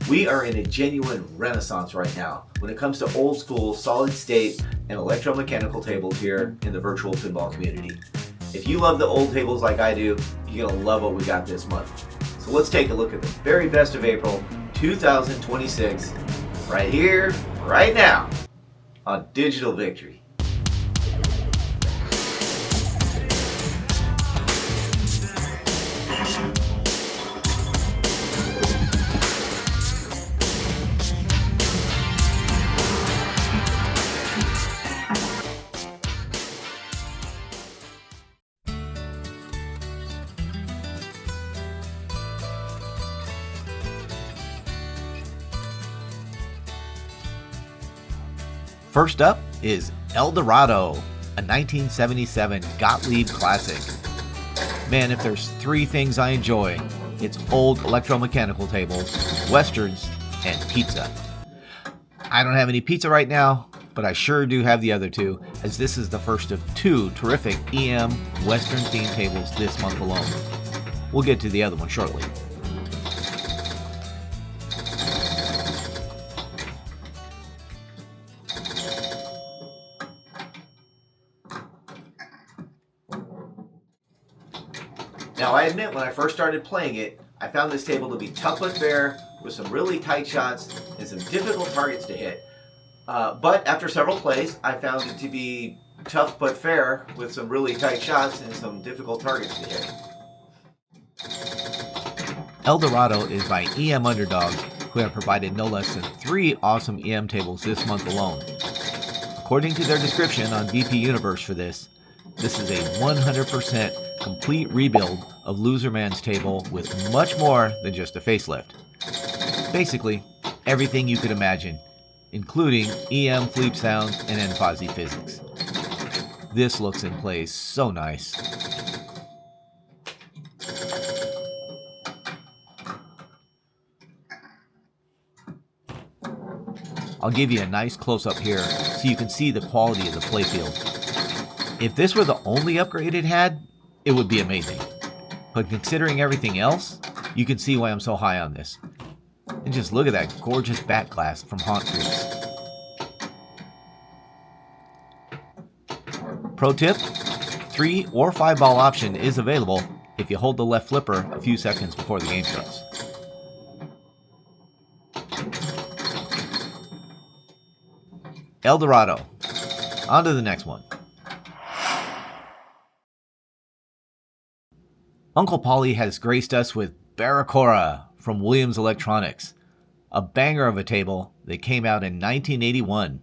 We are in a genuine renaissance right now when it comes to old school, solid state, and electromechanical tables here in the virtual pinball community. If you love the old tables like I do, you're gonna love what we got this month. So let's take a look at the very best of April 2026, right here, right now, on Digital Victory. First up is El Dorado, a 1977 Gottlieb classic. Man, if there's three things I enjoy, it's old electromechanical tables, westerns, and pizza. I don't have any pizza right now, but I sure do have the other two, as this is the first of two terrific EM western themed tables this month alone. We'll get to the other one shortly. Now, I admit when I first started playing it, I found this table to be tough but fair, with some really tight shots and some difficult targets to hit. But after several plays, I found it to be tough but fair, with some really tight shots and some difficult targets to hit. El Dorado is by EM Underdogs, who have provided no less than 3 awesome EM tables this month alone. According to their description on VP Universe for this is a 100% complete rebuild of Loserman's table with much more than just a facelift. Basically, everything you could imagine, including EM Fleep sounds and NFOSI physics. This looks and plays so nice. I'll give you a nice close-up here so you can see the quality of the playfield. If this were the only upgrade it had, it would be amazing. But considering everything else, you can see why I'm so high on this. And just look at that gorgeous back glass from Haunt Freaks. Pro tip, 3 or 5 ball option is available if you hold the left flipper a few seconds before the game starts. El Dorado. On to the next one. Uncle Polly has graced us with Barracora from Williams Electronics, a banger of a table that came out in 1981.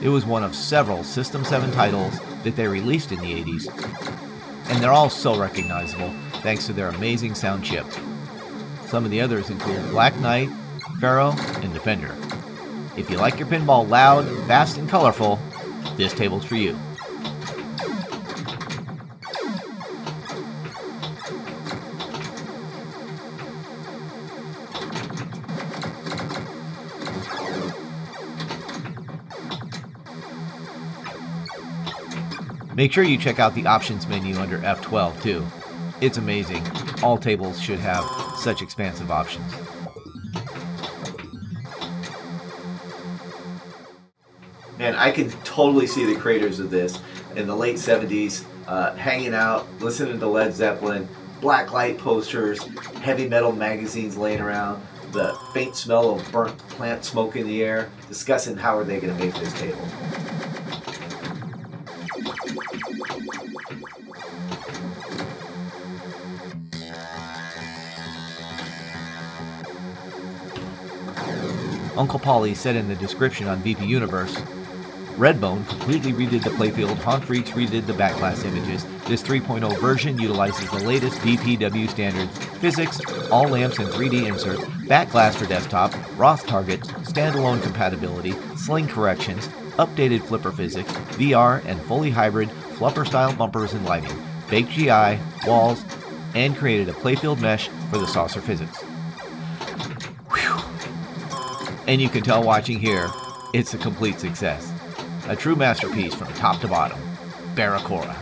It was one of several System 7 titles that they released in the 80s, and they're all so recognizable thanks to their amazing sound chip. Some of the others include Black Knight, Pharaoh, and Defender. If you like your pinball loud, fast, and colorful, this table's for you. Make sure you check out the options menu under F12 too. It's amazing. All tables should have such expansive options. Man, I can totally see the creators of this in the late 70s hanging out, listening to Led Zeppelin, black light posters, heavy metal magazines laying around, the faint smell of burnt plant smoke in the air, discussing how are they going to make this table. Uncle Polly said in the description on VP Universe, Redbone completely redid the playfield, Haunt Freaks redid the backglass images. This 3.0 version utilizes the latest VPW standards, physics, all lamps and 3D inserts, backglass for desktop, Roth targets, standalone compatibility, sling corrections, updated flipper physics, VR and fully hybrid flupper style bumpers and lighting, baked GI, walls, and created a playfield mesh for the saucer physics. Whew. And you can tell watching here, it's a complete success. A true masterpiece from top to bottom. Barracora.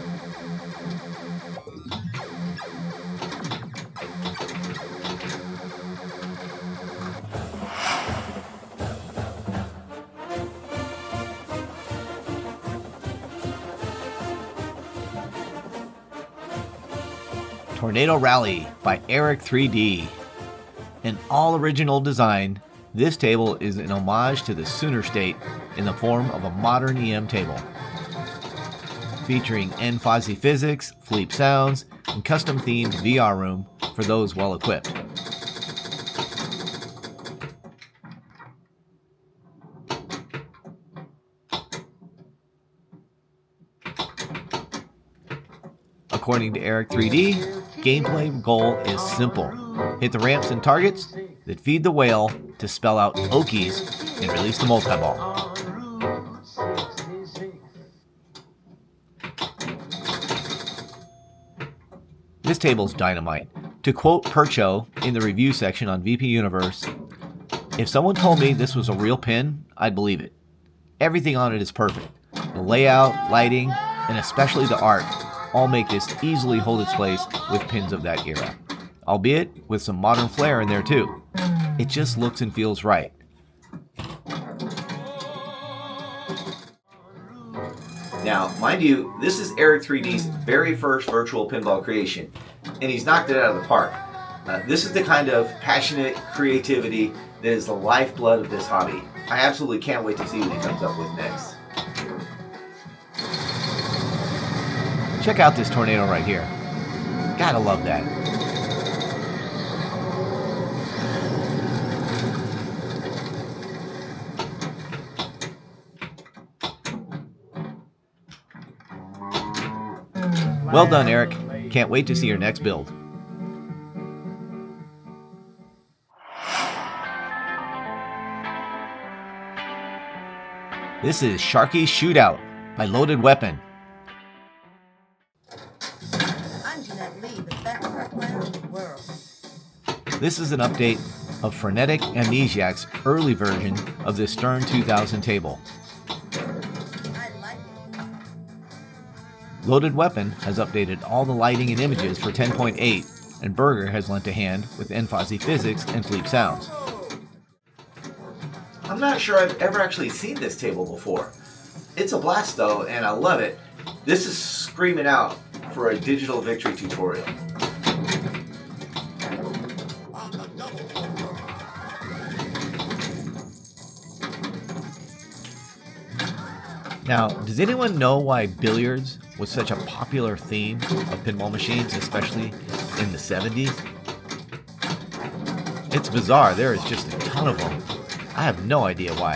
Tornado Rally by Eric 3D. An all-original design, this table is an homage to the Sooner State in the form of a modern EM table. Featuring NFOSI physics, Fleep sounds, and custom-themed VR room for those well-equipped. According to Eric 3D, gameplay goal is simple. Hit the ramps and targets that feed the whale to spell out Okies and release the multi-ball. This table's dynamite. To quote Percho in the review section on VP Universe, "If someone told me this was a real pin, I'd believe it. Everything on it is perfect. The layout, lighting, and especially the art all make this easily hold its place with pins of that era. Albeit with some modern flair in there too. It just looks and feels right." Now, mind you, this is Eric 3D's very first virtual pinball creation, and he's knocked it out of the park. This is the kind of passionate creativity that is the lifeblood of this hobby. I absolutely can't wait to see what he comes up with next. Check out this tornado right here. Gotta love that. Well done, Eric. Can't wait to see your next build. This is Sharky Shootout by Loaded Weapon. This is an update of Frenetic Amnesiac's early version of the Stern 2000 table. Loaded Weapon has updated all the lighting and images for 10.8, and Berger has lent a hand with NFOSI physics and Fleep sounds. I'm not sure I've ever actually seen this table before. It's a blast though, and I love it. This is screaming out for a digital victory tutorial. Now, does anyone know why billiards was such a popular theme of pinball machines, especially in the 70s? It's bizarre, there is just a ton of them. I have no idea why.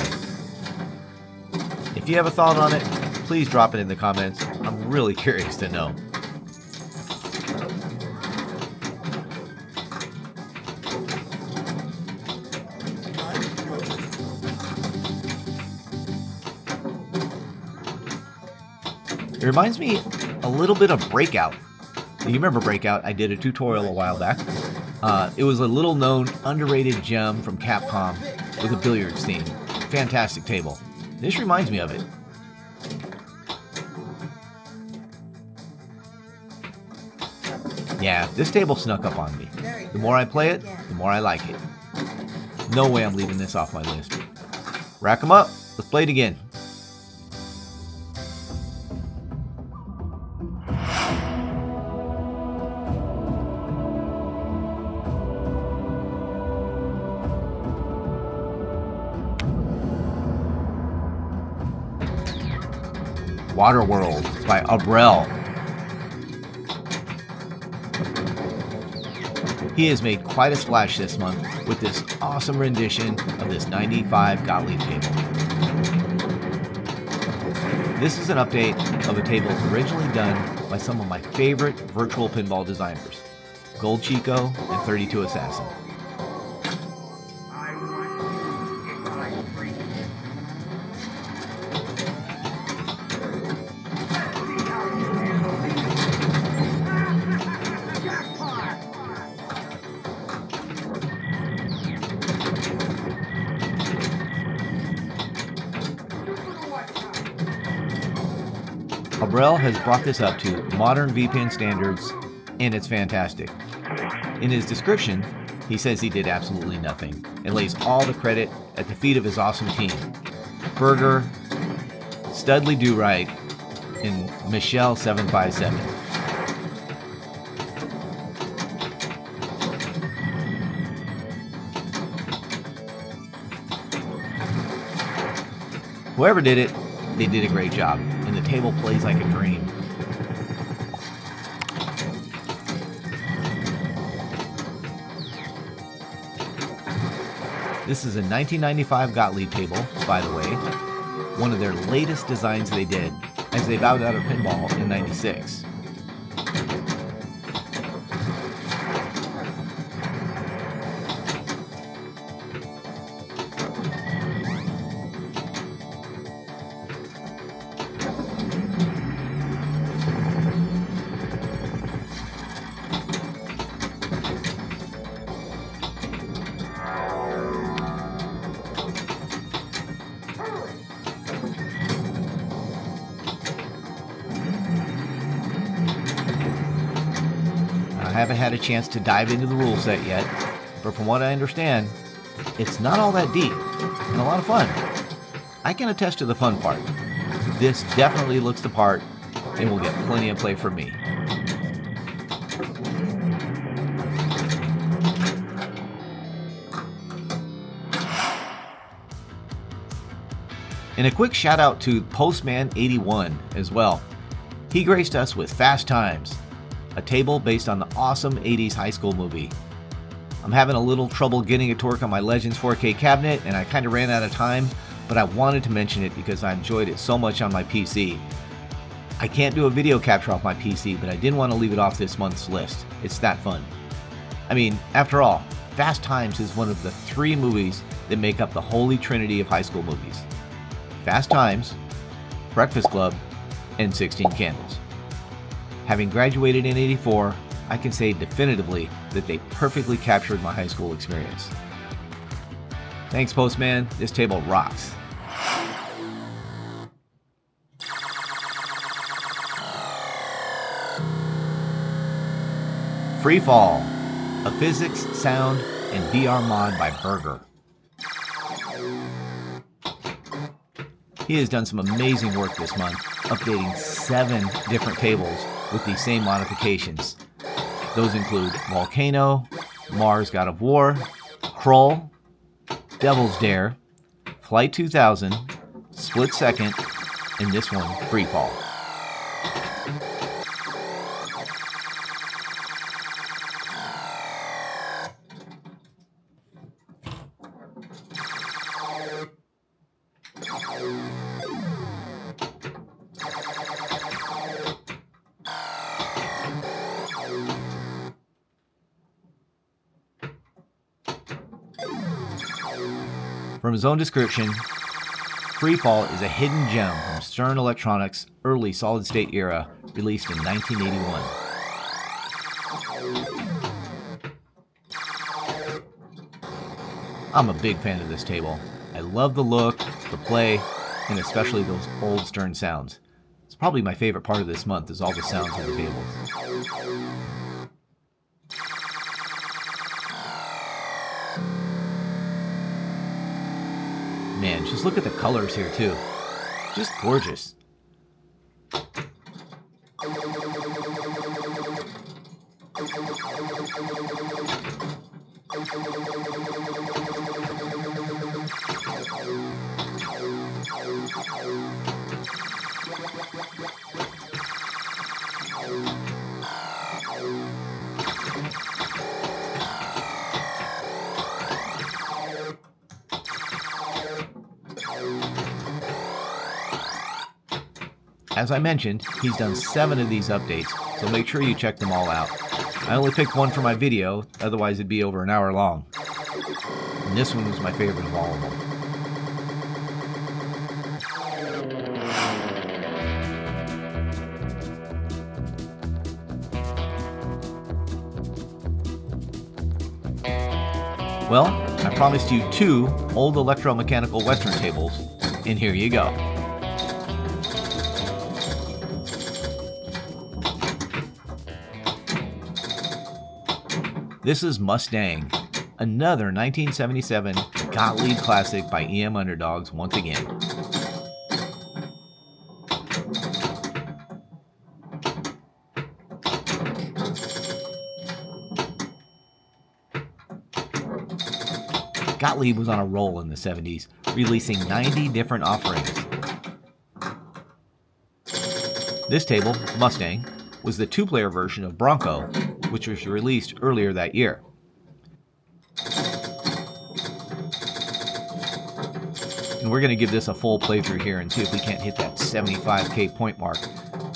If you have a thought on it, please drop it in the comments. I'm really curious to know. It reminds me a little bit of Breakout. You remember Breakout? I did a tutorial a while back. It was a little known, underrated gem from Capcom with a billiards theme. Fantastic table. This reminds me of it. Yeah, this table snuck up on me. The more I play it, the more I like it. No way I'm leaving this off my list. Rack 'em up. Let's play it again. WATERWORLD by Abrel. He has made quite a splash this month with this awesome rendition of this 95 Gottlieb table. This is an update of a table originally done by some of my favorite virtual pinball designers, Gold Chico and 32 Assassin. Abrel has brought this up to modern VPN standards, and it's fantastic. In his description, he says he did absolutely nothing, and lays all the credit at the feet of his awesome team. Berger, Studley Do-Right, and Michelle 757. Whoever did it, they did a great job, and the table plays like a dream. This is a 1995 Gottlieb table, by the way, one of their latest designs they did, as they bowed out of pinball in '96. I haven't had a chance to dive into the rule set yet, but from what I understand, it's not all that deep and a lot of fun. I can attest to the fun part. This definitely looks the part and will get plenty of play from me. And a quick shout out to Postman81 as well. He graced us with Fast Times, a table based on the awesome 80s high school movie. I'm having a little trouble getting it to work on my Legends 4K cabinet, and I kind of ran out of time, but I wanted to mention it because I enjoyed it so much on my PC. I can't do a video capture off my PC, but I didn't want to leave it off this month's list. It's that fun. I mean, after all, Fast Times is one of the 3 movies that make up the holy trinity of high school movies. Fast Times, Breakfast Club, and 16 Candles. Having graduated in '84, I can say definitively that they perfectly captured my high school experience. Thanks, Postman. This table rocks. Freefall, a physics, sound, and VR mod by Burger. He has done some amazing work this month, updating 7 different tables with these same modifications. Those include Volcano, Mars God of War, Krull, Devil's Dare, Flight 2000, Split Second, and this one, Freefall. From his own description, Freefall is a hidden gem from Stern Electronics' early solid-state era, released in 1981. I'm a big fan of this table. I love the look, the play, and especially those old Stern sounds. It's probably my favorite part of this month, is all the sounds on the table. Man, just look at the colors here too. Just gorgeous. As I mentioned, he's done 7 of these updates, so make sure you check them all out. I only picked one for my video, otherwise it'd be over an hour long. And this one was my favorite of all of them. Well, I promised you 2 old electromechanical Western tables, and here you go. This is Mustang, another 1977 Gottlieb classic by EM Underdogs once again. Gottlieb was on a roll in the 70s, releasing 90 different offerings. This table, Mustang, was the two-player version of Bronco, which was released earlier that year. And we're going to give this a full playthrough here and see if we can't hit that 75K point mark.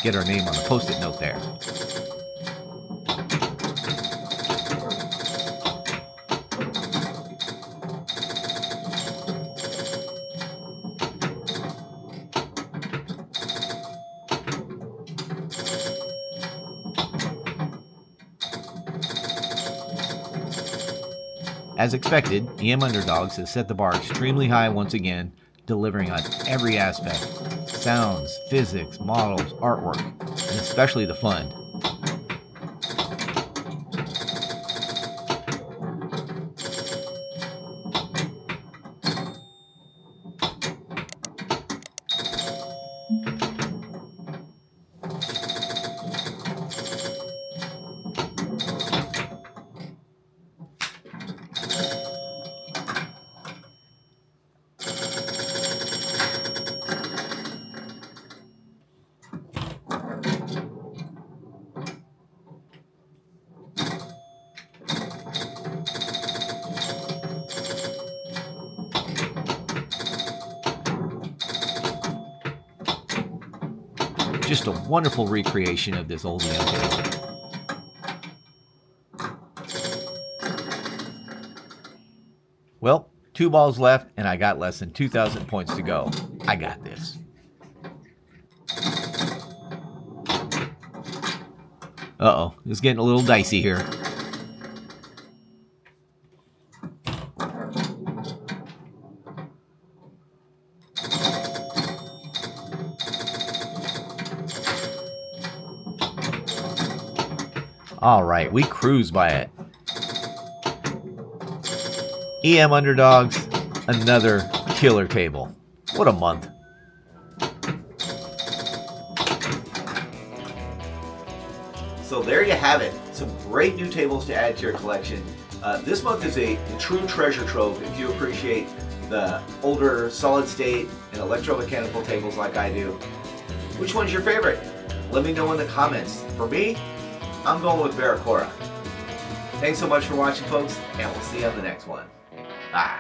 Get our name on the post-it note there. As expected, EM Underdogs has set the bar extremely high once again, delivering on every aspect: sounds, physics, models, artwork, and especially the fun. Just a wonderful recreation of this old EM table. Well, 2 balls left, and I got less than 2,000 points to go. I got this. Uh-oh, it's getting a little dicey here. All right, we cruise by it. EM Underdogs, another killer table. What a month. So there you have it. Some great new tables to add to your collection. This month is a true treasure trove if you appreciate the older solid state and electromechanical tables like I do. Which one's your favorite? Let me know in the comments. For me, I'm going with Barracora. Thanks so much for watching, folks, and we'll see you on the next one. Bye.